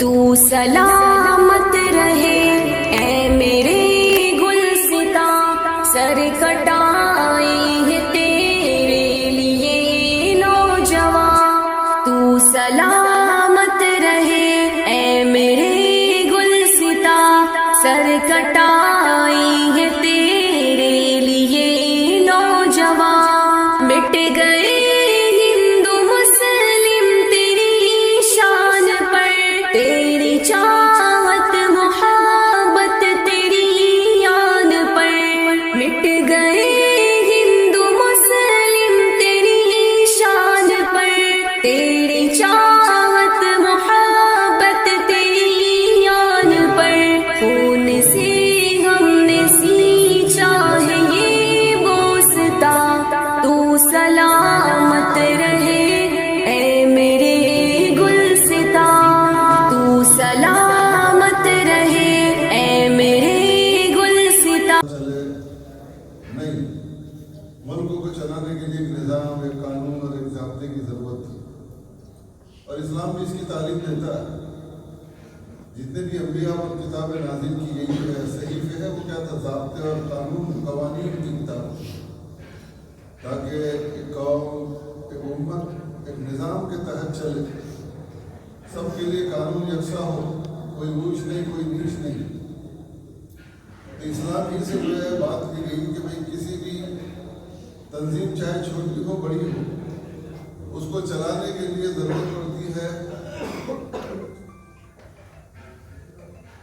تو سلامت رہے اے میرے گلستاں، سر کٹائے ہیں تیرے لیے نوجوان. تو سلامت رہے اے میرے گلستاں، سر کٹائے ہیں تیرے لیے نوجوان. مٹ گئے ہندو مسلم تیری شان پر، تیری چاہت محبت تیری یاد پر. مٹ گئے ہندو مسلم تیری شان پر، تیری چاہت محبت تیری یاد پر. خون سے ہم نے سینچا ہے یہ بوستا. تو سلامت رہے اے میرے گلستاں، تو سلامت رہے اے میرے گلستاں. چلے نہیں، ملک کو چلانے کے لیے ایک نظام، ایک قانون اور ایک ضابطے کی ضرورت تھی، اور اسلام بھی اس کی تعلیم دیتا ہے. جتنے بھی انبیاء اور کتابیں نازل کی گئی ہے، صحیفے ہے، وہ کیا تھا؟ ضابطے اور قانون، قوانین کی کتاب، تاکہ ایک قوم، ایک امت ایک نظام کے تحت چلے، سب کے لیے قانون یکساں ہو، کوئی اونچ نہیں، کوئی نیچ نہیں. اسلام ہی سے جو ہے بات کی گئی کہ بھئی کسی بھی تنظیم چاہے چھوٹی ہو بڑی ہو، اس کو چلانے کے لیے ضرورت پڑتی ہے،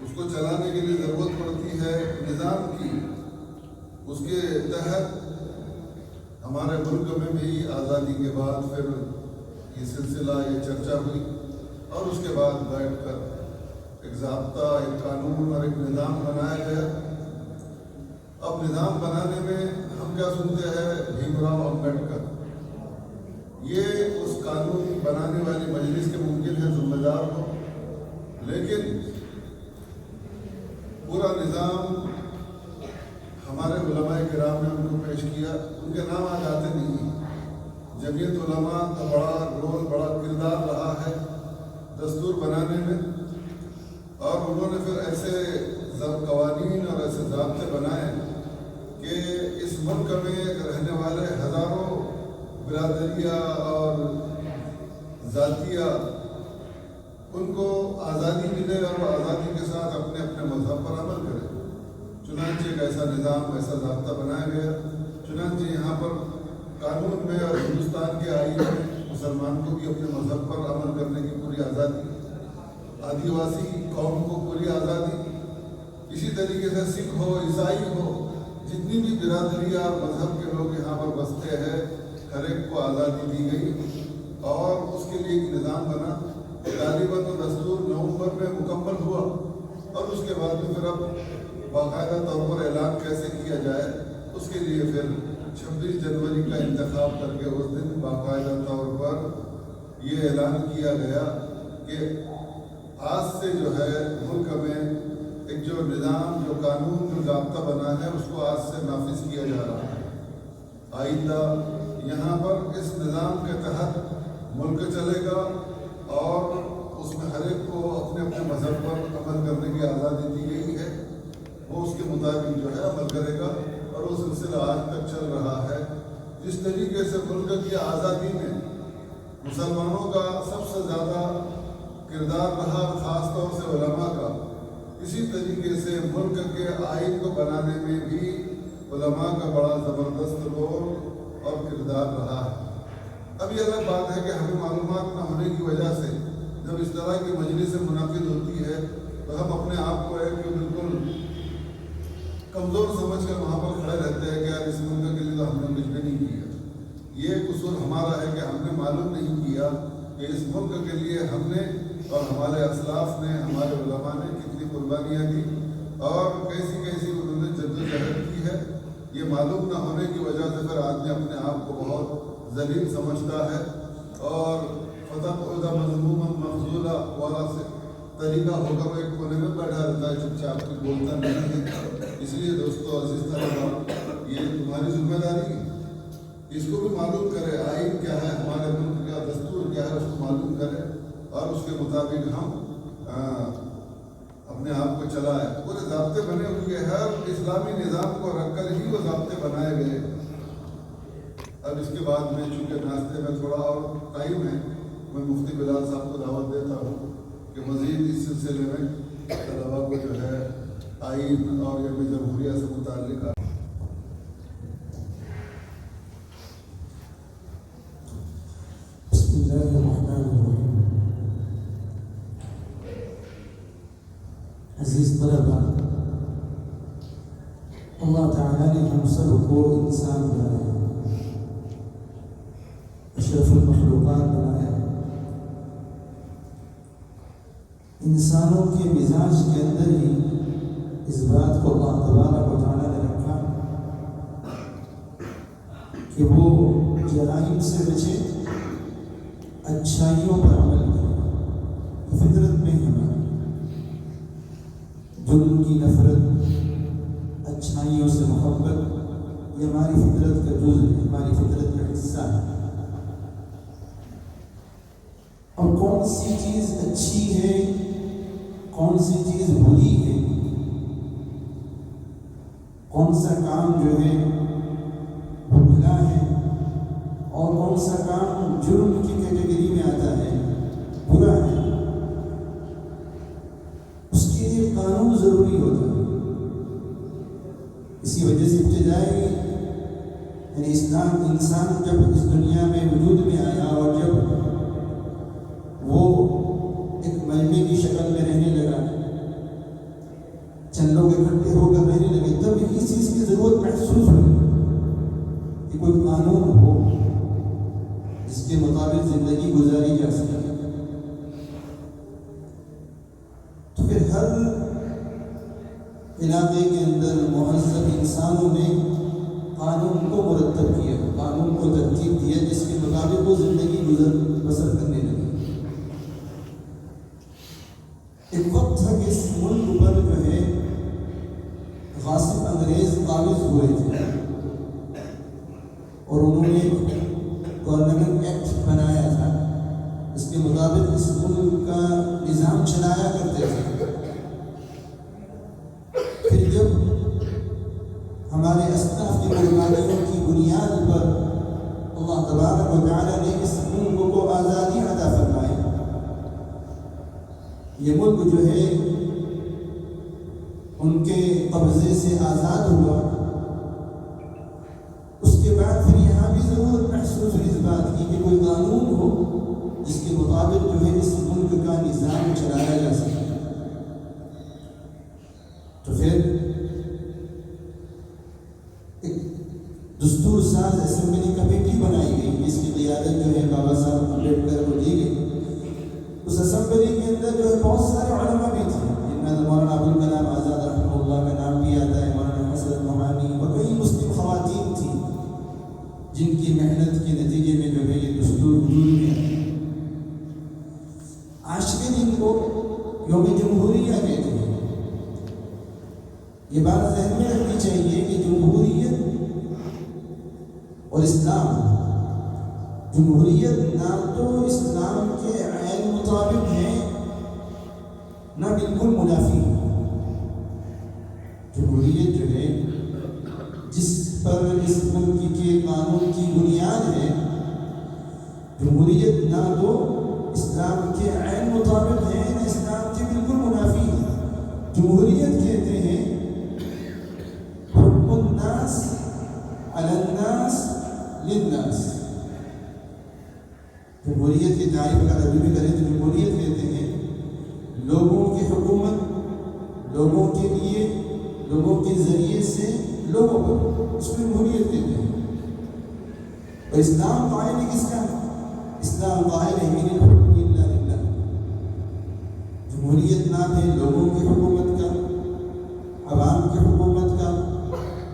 اس کو چلانے کے لیے ضرورت پڑتی ہے نظام کی. اس کے تحت ہمارے ملک میں بھی آزادی کے بعد پھر یہ سلسلہ، یہ چرچا ہوئی، اور اس کے بعد بیٹھ کر ایک ضابطہ، ایک قانون اور ایک نظام بنایا گیا. اب نظام بنانے میں ہم کیا سنتے ہیں؟ بھیم راؤ امبیڈکر، یہ اس قانون بنانے والی مجلس کے ممکن ہے ذمہ دار ہو، لیکن پورا نظام ہمارے علماء کرام نے ان کو پیش کیا. ان کے نام آج آتے نہیں. جمعیت علماء کا بڑا رول، بڑا کردار رہا ہے دستور بنانے میں، اور انہوں نے پھر ایسے قوانین اور ایسے ضابطے بنائے کہ اس ملک میں رہنے والے ہزاروں برادریاں اور ذاتیہ، ان کو آزادی ملے اور وہ آزادی کے ساتھ اپنے اپنے مذہب پر عمل کرے. چنانچہ ایک ایسا نظام، ایسا ضابطہ بنایا گیا. چنانچہ یہاں پر قانون میں اور ہندوستان کے آئین میں مسلمان کو بھی اپنے مذہب پر عمل کرنے کی پوری آزادی، آدیواسی قوم کو پوری آزادی، اسی طریقے سے سکھ ہو، عیسائی ہو، جتنی بھی برادریاں اور مذہب کے لوگ یہاں پر بستے ہیں، ہر ایک کو آزادی دی گئی. اور اس کے لیے ایک نظام بنا. غالباً وہ دستور نومبر میں مکمل ہوا، اور اس کے بعد میں پھر اب باقاعدہ طور پر اعلان کیسے کیا جائے، اس کے لیے پھر 26 جنوری کا انتخاب کر کے اس دن باقاعدہ طور پر یہ اعلان کیا گیا کہ آج سے جو ہے ملک میں ایک جو نظام، جو قانون، جو ضابطہ بنا ہے، اس کو آج سے نافذ کیا جا رہا ہے. آئندہ یہاں پر اس نظام کے تحت ملک چلے گا، اور اس میں ہر ایک کو اپنے اپنے مذہب پر عمل کرنے کی آزادی دی گئی ہے. وہ اس کے مطابق جو ہے عمل کرے گا، اور وہ سلسلہ آج تک چل رہا ہے. جس طریقے سے ملک کی آزادی میں مسلمانوں کا سب سے زیادہ کردار رہا، خاص طور سے علماء کا، اسی طریقے سے ملک کے آئین کو بنانے میں بھی علماء کا بڑا زبردست رول اور کردار رہا ہے. اب یہ الگ بات ہے کہ ہمیں معلومات نہ ہونے کی وجہ سے جب اس طرح کی مجلس منعقد ہوتی ہے تو ہم اپنے آپ کو ایک بالکل کمزور سمجھ کر وہاں پر کھڑے رہتے ہیں کہ یار اس ملک کے لیے تو ہم نے کچھ بھی نہیں کیا. یہ قصور ہمارا ہے کہ ہم نے معلوم نہیں کیا کہ اس ملک کے لیے ہم نے اور ہمارے اسلاف نے، ہمارے علماء نے کتنی قربانیاں دی اور کیسی کیسی انہوں نے جدوجہد کی ہے. یہ معلوم نہ ہونے کی وجہ سے پھر آدمی اپنے آپ کو بہت ذلیل سمجھتا ہے، اور فتح عہدہ مضموم مخذولہ والا سے طریقہ ہو کر وہ ایک کونے میں بیٹھا رہتا ہے، چپ چاپ کچھ بولتا نہیں ہے. اس لیے دوستو عزیز طلباء، یہ تمہاری ذمہ داری ہے، اس کو بھی معلوم کرے آئین کیا ہے، ہمارے ملک کا دستور کیا ہے، اس کو معلوم کرے، اور اس کے مطابق ہم اسلامی نظام کو رکھ کر ہی وہ ضابطے بنائے گئے۔ اب اس کے بعد میں چونکہ ناشتے میں تھوڑا اور ٹائم ہے، میں مفتی بلال صاحب کو دعوت دیتا ہوں کہ مزید اس سلسلے میں طلبا کو جو ہے آئین اور یوم جمہوریہ سے متعلق بسم اللہ الرحمن الرحیم۔ عزیز طلبا، اللہ تعالیٰ نے ہم سب کو انسان بنایا، اشرف المخلوقات بنایا۔ انسانوں کے مزاج کے اندر ہی اس بات کو اللہ تبارک و تعالیٰ نے رکھا کہ وہ جرائم سے بچے، اچھائیوں پر عمل کرے۔ فطرت میں ہماری جرم کی نفرت، اچھائیوں سے محبت، یہ ہماری فطرت کا جزء ہے، ہماری فطرت کا حصہ ہے۔ اور کون سی چیز اچھی ہے، کون سی چیز بری ہے، کون سا کام جو ہے وہ بھلا ہے اور کون سا کام جرم کی کیٹیگری میں آتا ہے، برا ہے، اس کے لیے قانون ضروری ہوتا ہے۔ اسی وجہ سے ابتدائی یعنی اسلام، انسان جب اس دنیا میں وجود میں آیا اور جب وہ ایک مجمع کی شکل میں رہنے لگا، چند لوگ اکٹھے ہو کر رہنے لگے، تب اس چیز کی ضرورت محسوس ہوئی کہ کوئی قانون ہو جس کے مطابق زندگی گزاری جا سکے۔ تو پھر ہر علاقے کے اندر مہذب انسانوں نے قانون کو مرتب کیا، قانون کو ترتیب دیا جس کے مطابق وہ زندگی بسر کرنے لگے۔ ایک وقت تھا کہ اس ملک پر جو ہے غاصب انگریز قابض ہوئے تھے اور انہوں نے گورنمنٹ ایکٹ بنایا تھا، اس کے مطابق اس ملک کا نظام چلایا کرتے تھے۔ پھر جب ہمارے اسلاف کی قربانیوں کی بنیاد پر اللہ تبارک و تعالیٰ نے اس ملک کو آزادی عطا فرمائی، یہ ملک جو ہے ان کے قبضے سے آزاد ہوا، اس کے بعد پھر یہاں بھی ضرورت محسوس ہوئی اس بات کی کہ کوئی قانون ہو جس کے مطابق جو ہے اس ملک کا نظام چلایا جا سکے۔ تو پھر ایک دستور ساز اسمبلی کمیٹی بنائی گئی، اس کی قیادت جو ہے بابا صاحب امبیڈکر کو دی گئی۔ اس اسمبلی کے اندر جو ہے بہت سارے علماء بھی تھے، جن میں مولانا ابوالکلام آزاد رحمہ اللہ کا نام بھی آتا ہے، مولانا حسرت نعمانی اور کئی مسلم خواتین تھیں جن کی محنت کے نتیجے میں جو ہے یہ دستور وجود میں آیا۔ آج کے دن کو یوم جمہوریہ کہتے ہیں۔ یہ بات ذہن میں رکھنی چاہیے کہ جمہوریت اور اسلام، جمہوریت نہ تو اسلام کے عین مطابق ہے نہ بالکل منافی ہے۔ جمہوریت جو ہے جس پر اس ملک کے قانون کی بنیاد ہے، جمہوریت نہ تو اسلام کے عین مطابق ہے نہ اسلام کے بالکل منافی ہے۔ جمہوریت کہتے ہیں حکم الناس علی الناس للناس۔ جمہوریت کی تعریف اگر ابھی بھی کریں تو جمہوریت کہتے ہیں لوگوں کی حکومت، لوگوں کے لیے، لوگوں کے ذریعے سے لوگوں پر، اس کو جمہوریت کہتے ہیں۔ اور اسلام قائل ہے کس کا؟ اسلام قائل ہے ان الحکم الا للہ۔ جمہوریت نام ہے لوگوں کی حکومت کا، عوام کی حکومت کا،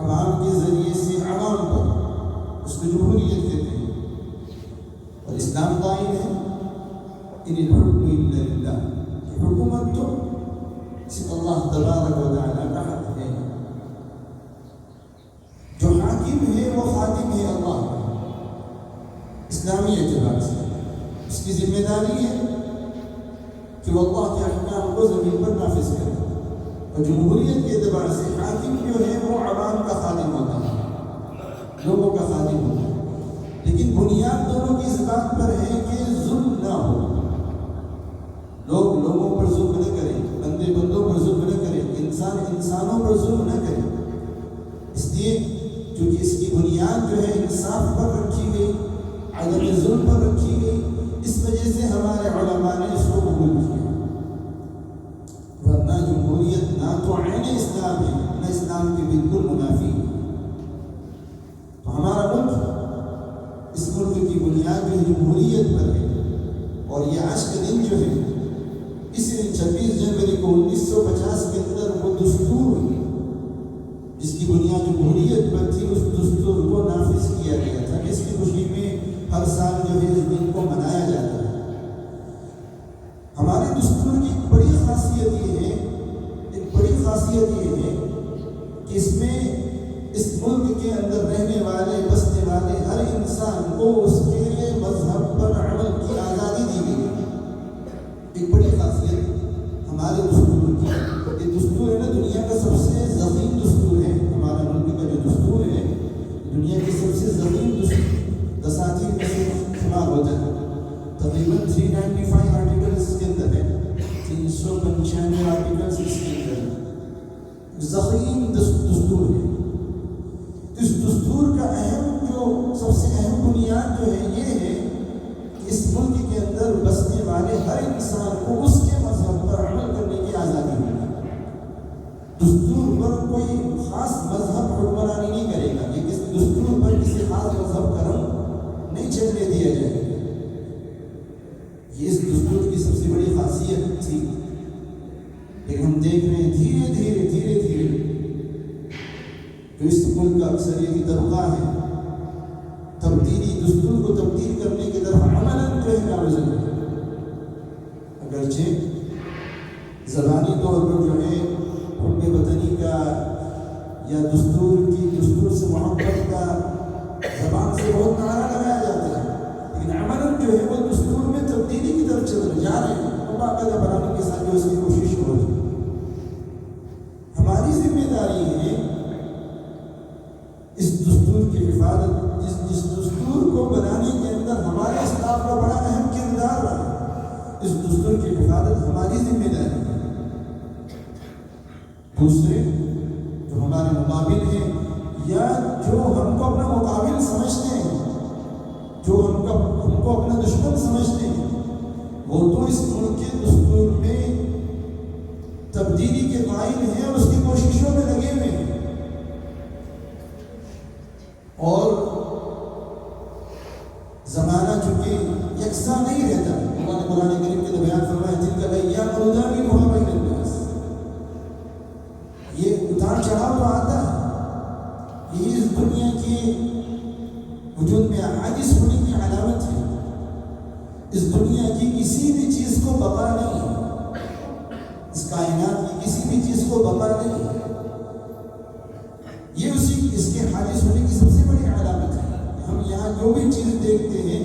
عوام کے ذریعے سے عوام پر، اس کو جمہوریت کہتے ہیں۔ اور اسلام قائل ہے ان الحکم الا للہ، کہ حکومت تو صرف اللہ تبارک و تعالیٰ کا حق ہے، جو حاکم ہے وہ خادم ہے اللہ کا۔ اسلامی اعتبار سے اس کی ذمہ داری ہے کہ وہ اللہ کے احکام کو زمین پر نافذ کرے۔ اور جمہوریت کے اعتبار سے حاکم جو ہے وہ عوام کا خادم ہوتا ہے، لوگوں کا خادم ہوتا ہے، لیکن بنیاد دونوں کی اس بات پر ہے کہ ظلم نہ ہو، لوگ لوگوں پر ظلم نہ کریں، بندے بندوں پر ظلم نہ کریں، انسان انسانوں پر ظلم نہ کریں۔ اس لیے چونکہ اس کی بنیاد جو ہے انصاف پر رکھی گئی، عدم ظلم پر رکھی گئی، اس وجہ سے ہمارے علماء نے اس کو قبول کیا۔ ورنہ جمہوریت نہ تو عین اسلام ہے، نہ اسلام کے بالکل منافی ہے۔ تو ہمارا ملک، اس ملک کی بنیاد جو ہے جمہوریت پر ہے، اور یہ آج کا دن جو ہے، اس دن 26 جنوری کو 1950 کے اندر وہ دستور ہوئی جس کی بنیاد جمہوریت پر تھی، اس دستور کو نافذ کیا گیا تھا۔ اس کی خوشی میں ہر سال جو ہے اس دن کو منایا جاتا ہے۔ ہمارے دستور کی ایک بڑی خاصیت یہ ہے کہ اس میں اس ملک کے اندر رہنے والے بسنے والے ہر انسان کو اس کے مذہب پر عمل کی آزادی دی گئی ہے۔ ایک بڑی خاصیت ہمارے دستور کی، یہ دستور ہے نا، دنیا کا سب سے ضخیم دستور ہے۔ ہمارا ملک کا جو دستور ہے دنیا کی سب سے ضخیم دساتیر میں سے شمار ہوتا ہے۔ تقریباً 395 آرٹیکلز اس کے اندر ہے، 395 آرٹیکلز اس کے اندر ہے، ضخیم دستور ہے۔ اس دستور کا سب سے اہم بنیاد جو ہے یہ ہے کہ اس ملک کے اندر بسنے والے ہر انسان کو اس کے مذہب پر عمل کرنے کی آزادی ہے۔ دستور پر کوئی خاص مذہب حکمرانی نہیں کرے گا، کہ اس دستور پر کسی خاص مذہب کا رنگ نہیں چلنے دیا جائے گا۔ یہ اس دستور کی سب سے بڑی خاصیت تھی۔ لیکن ہم دیکھ رہے ہیں دھیرے دھیرے جو اس ملک کا اکثریتی طبقہ ہے، دستور کو تبدیل کرنے کی طرف عملاً جو ہے نامزد ہے۔ اگرچہ زبانی طور پر جو ہے حب وطنی کا یا دستور سے محبت کا زبان سے بہت نعرہ لگایا جاتا ہے، لیکن عملاً جو ہے وہ دستور میں تبدیلی کی طرف چل جا رہے ہیں، اور باقاعدہ بنانے کے ساتھ جو اس کی کوشش ہو رہی ہے۔ ہماری ذمہ داری ہے اس دستور کی حفاظت، اس دستور کو بنانے کے اندر ہمارے اسلاف کا بڑا اہم کردار رہا، اس دستور کی حفاظت ہماری ذمہ داری ہے۔ دوسرے جو ہمارے مقابل ہیں یا جو ہم کو اپنا مقابل سمجھتے ہیں، جو ہم کو اپنا دشمن سمجھتے ہیں، وہ تو اس ملک کے دستور میں تبدیلی کے قائل ہیں اور اس کی کوششوں میں لگے ہوئے ہیں۔ اور زمانہ چونکہ یکساں نہیں رہتا، اللہ نے قرآن کریم کے بیان فرمایا تلک الایام نداولها بین الناس، یہ اتار چڑھاؤ تو آتا ہے، یہ اس دنیا کے وجود میں عاجز ہونے کی علامت ہے۔ اس دنیا کی کسی بھی چیز کو بقا نہیں ہے، اس کائنات کی کسی بھی چیز کو بقا نہیں ہے، یہ اس کے حادث ہونے کی سب سے بڑی علامت ہے۔ ہم یہاں جو بھی چیز دیکھتے ہیں،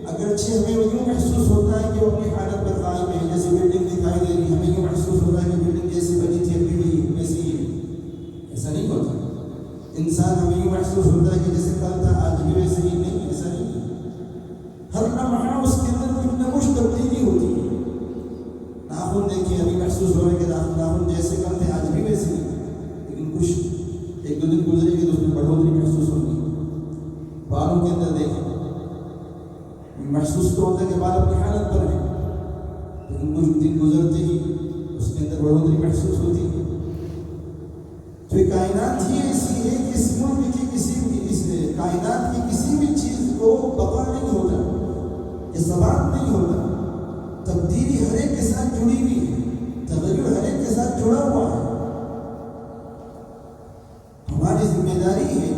اگرچہ ہمیں یوں محسوس ہوتا ہے کہ وہ اپنی حالت پر قائم ہے، جیسے بلڈنگ دکھائی دے رہی، ہمیں یوں محسوس ہوتا ہے کہ بلڈنگ جیسی بنی تھی ابھی بھی ویسی ہی ہے، ایسا نہیں ہوتا۔ انسان ہمیں یوں محسوس ہوتا ہے کہ جیسے کل تھا آج بھی ویسے ہی نہیں، ایسا نہیں ہے۔ ہر لمحہ اس کے اندر کچھ نہ کچھ تبدیلی ہوتی ہے۔ ناخن دیکھیں، ابھی محسوس ہو رہا ہے کہ ناخن جیسے کل تھے آج بھی ویسے ہی، لیکن کچھ ایک دو دن گزرے گی تو اس میں بڑھوتری محسوس ہوگی۔ بالوں کے اندر دیکھیں، محسوس تو ہوتا ہے کہ بال اپنی حالت پر ہیں، لیکن کچھ دن گزرتے ہی اس کے اندر بڑھوتری محسوس ہوتی ہے۔ تو یہ کائنات ہی ایسی ہے کہ اس ملک کی کائنات کی کسی بھی چیز کو بقا نہیں ہوتا، یہ ثبات نہیں ہوتا، تبدیلی ہر ایک کے ساتھ جڑی ہوئی ہے، تغیر ہر ایک کے ساتھ جڑا ہوا ہے۔ ہماری ذمہ داری ہے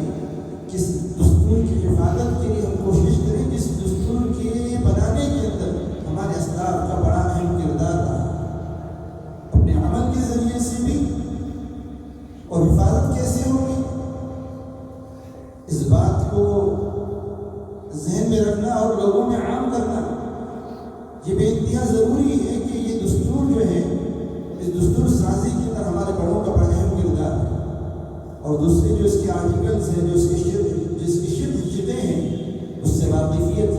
کہ اس دستور کی حفاظت کے لیے ہم کوشش کریں کہ اس دستور کے بنانے کے اندر ہمارے اسلاف کا بڑا اہم کردار رہا، اپنے عمل کے ذریعے سے بھی۔ اور حفاظت کیسے ہوگی، اس بات کو ذہن میں رکھنا اور لوگوں میں عام کرنا یہ بے انتہا ضروری ہے کہ یہ دستور جو ہے، اس دستور سازی کے اندر ہمارے بڑوں دوسرے جو اس کے آرٹیکلز ہیں، جو اس کی شقیں ہیں، اس سے واقفیت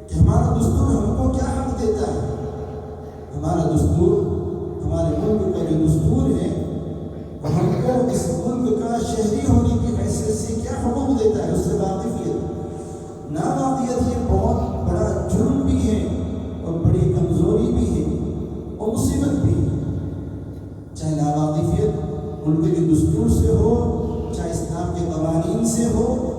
کہ ہمارا دستور ہم کو کیا حق دیتا ہے، ہمارا دستور، ہمارے ملک کا جو دستور ہے وہ ہم کو اس ملک کا شہری ہونے کی حیثیت سے کیا حقوق دیتا ہے، اس سے واقفیت۔ ناواقفیت یہ بہت بڑا جرم بھی ہے اور بڑی کمزوری بھی ہے اور مصیبت بھی ہے، چاہے ناواقفیت ملک کے دستور سے ہو، چاہے اسلام کے قوانین سے ہو،